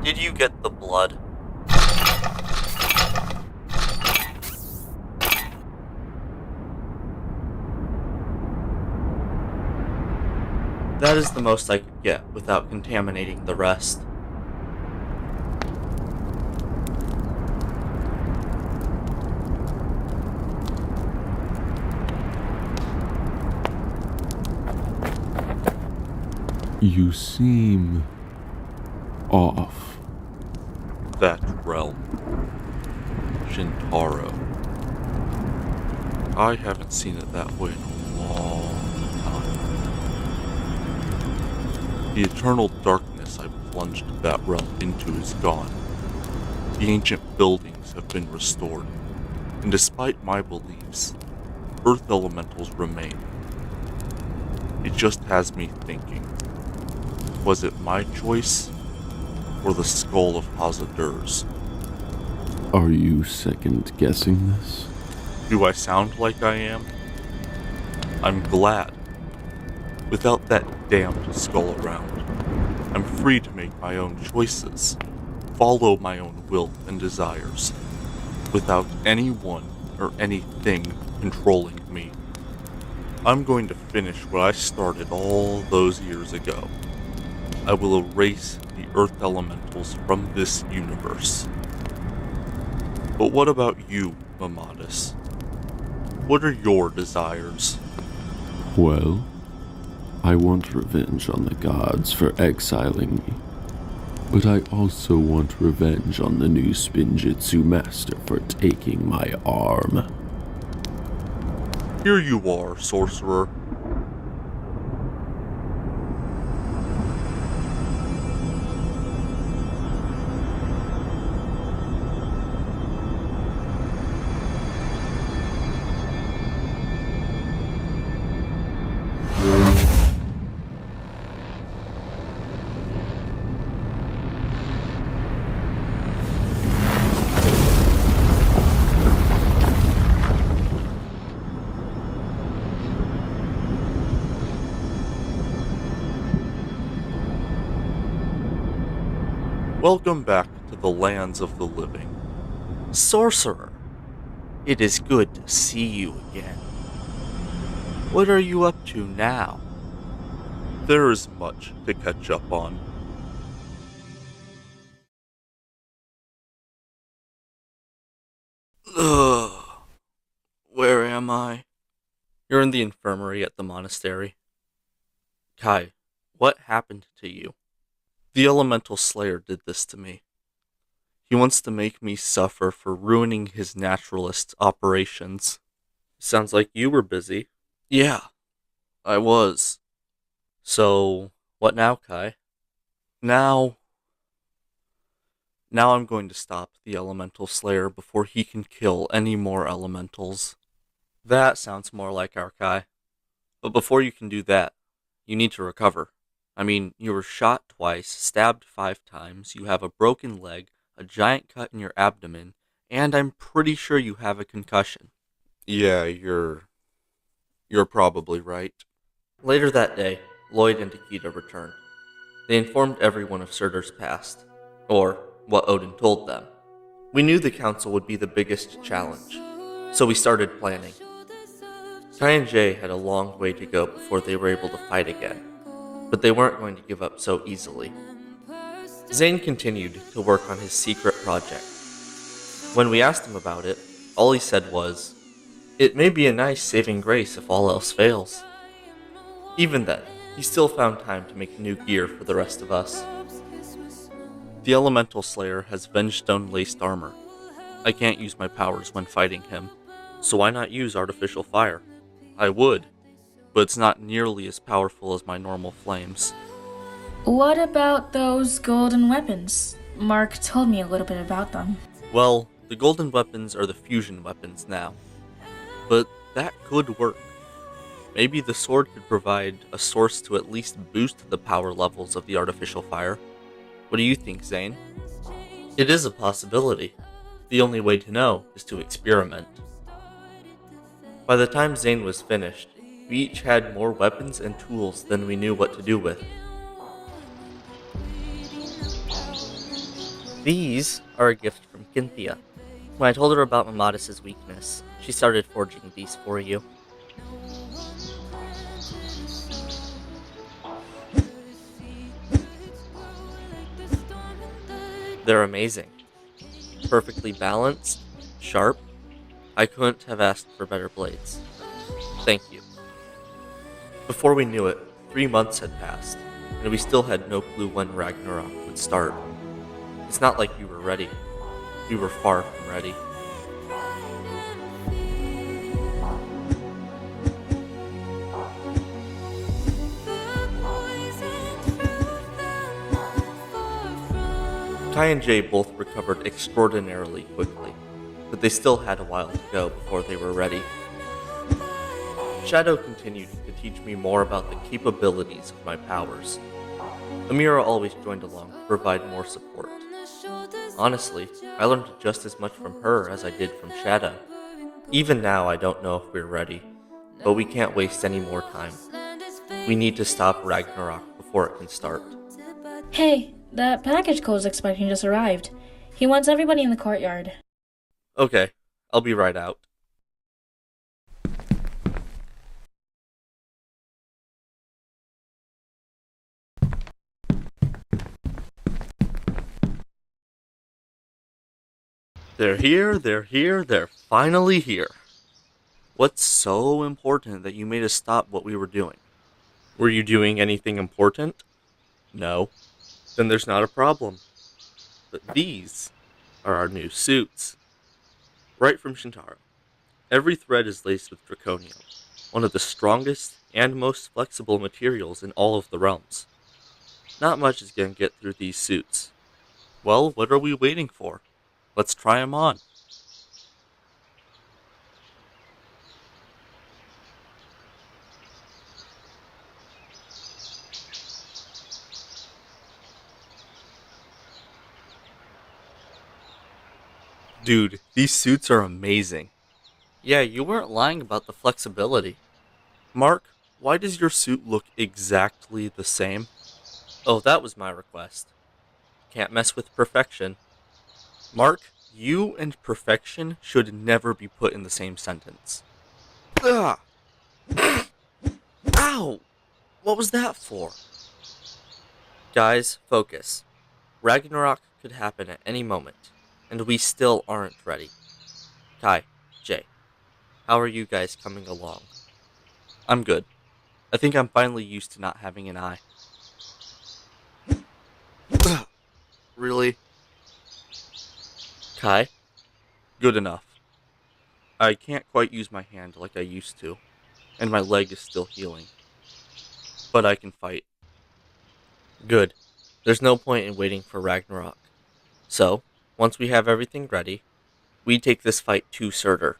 Did you get the blood? That is the most I could get without contaminating the rest. You seem off. That realm. Shintaro. I haven't seen it that way in a long time. The eternal darkness I plunged that realm into is gone. The ancient buildings have been restored, and despite my beliefs, Earth elementals remain. It just has me thinking. Was it my choice, or the skull of Hazadur's? Are you second-guessing this? Do I sound like I am? I'm glad. Without that damned skull around, I'm free to make my own choices, follow my own will and desires, without anyone or anything controlling me. I'm going to finish what I started all those years ago. I will erase the Earth elementals from this universe. But what about you, Mamadis? What are your desires? Well, I want revenge on the gods for exiling me. But I also want revenge on the new Spinjitzu master for taking my arm. Here you are, sorcerer. Welcome back to the lands of the living. Sorcerer, it is good to see you again. What are you up to now? There is much to catch up on. Ugh. Where am I? You're in the infirmary at the monastery. Kai, what happened to you? The Elemental Slayer did this to me. He wants to make me suffer for ruining his naturalist operations. Sounds like you were busy. Yeah, I was. So, what now, Kai? Now I'm going to stop the Elemental Slayer before he can kill any more elementals. That sounds more like our Kai. But before you can do that, you need to recover. I mean, you were shot twice, stabbed 5 times, you have a broken leg, a giant cut in your abdomen, and I'm pretty sure you have a concussion. Yeah, you're probably right. Later that day, Lloyd and Akita returned. They informed everyone of Surtur's past, or what Odin told them. We knew the council would be the biggest challenge, so we started planning. Kai and Jay had a long way to go before they were able to fight again, but they weren't going to give up so easily. Zane continued to work on his secret project. When we asked him about it, all he said was, "It may be a nice saving grace if all else fails." Even then, he still found time to make new gear for the rest of us. The Elemental Slayer has Vengestone-laced armor. I can't use my powers when fighting him, so why not use artificial fire? I would, but it's not nearly as powerful as my normal flames. What about those golden weapons? Mark told me a little bit about them. Well, the golden weapons are the fusion weapons now. But that could work. Maybe the sword could provide a source to at least boost the power levels of the artificial fire. What do you think, Zane? It is a possibility. The only way to know is to experiment. By the time Zane was finished, we each had more weapons and tools than we knew what to do with. These are a gift from Cynthia. When I told her about Mamadis' weakness, she started forging these for you. They're amazing. Perfectly balanced, sharp. I couldn't have asked for better blades. Thank you. Before we knew it, 3 months had passed, and we still had no clue when Ragnarok would start. It's not like we were ready. We were far from ready. Kai and Jay both recovered extraordinarily quickly, but they still had a while to go before they were ready. Shadow continued to teach me more about the capabilities of my powers. Amira always joined along to provide more support. Honestly, I learned just as much from her as I did from Shadow. Even now, I don't know if we're ready, but we can't waste any more time. We need to stop Ragnarok before it can start. Hey, that package Cole's expecting just arrived. He wants everybody in the courtyard. Okay, I'll be right out. They're here, they're finally here. What's so important that you made us stop what we were doing? Were you doing anything important? No. Then there's not a problem. But these are our new suits. Right from Shintaro. Every thread is laced with draconium, one of the strongest and most flexible materials in all of the realms. Not much is going to get through these suits. Well, what are we waiting for? Let's try them on. Dude, these suits are amazing. Yeah, you weren't lying about the flexibility. Mark, why does your suit look exactly the same? Oh, that was my request. Can't mess with perfection. Mark, you and perfection should never be put in the same sentence. Ugh! Ow! What was that for? Guys, focus. Ragnarok could happen at any moment, and we still aren't ready. Kai, Jay, how are you guys coming along? I'm good. I think I'm finally used to not having an eye. Ugh. Really? Kai? Good enough. I can't quite use my hand like I used to, and my leg is still healing. But I can fight. Good. There's no point in waiting for Ragnarok. So, once we have everything ready, we take this fight to Surtur.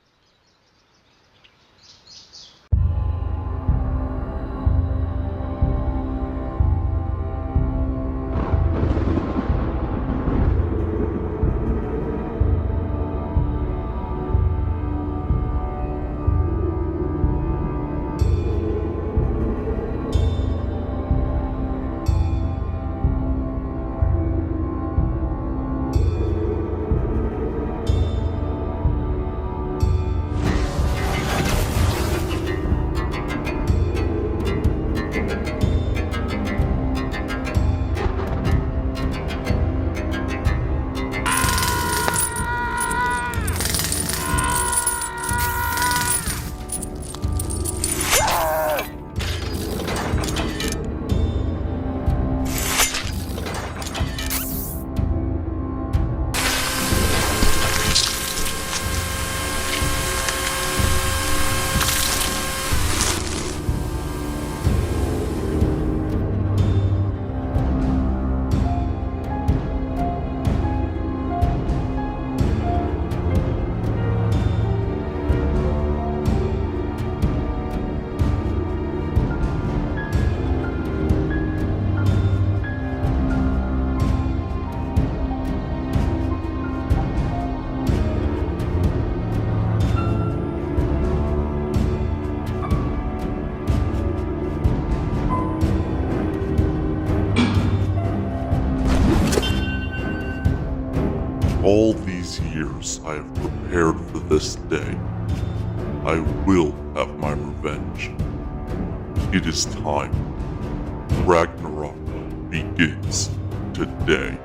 all these years I have prepared for this day. I will have my revenge. It is time. Ragnarok begins today.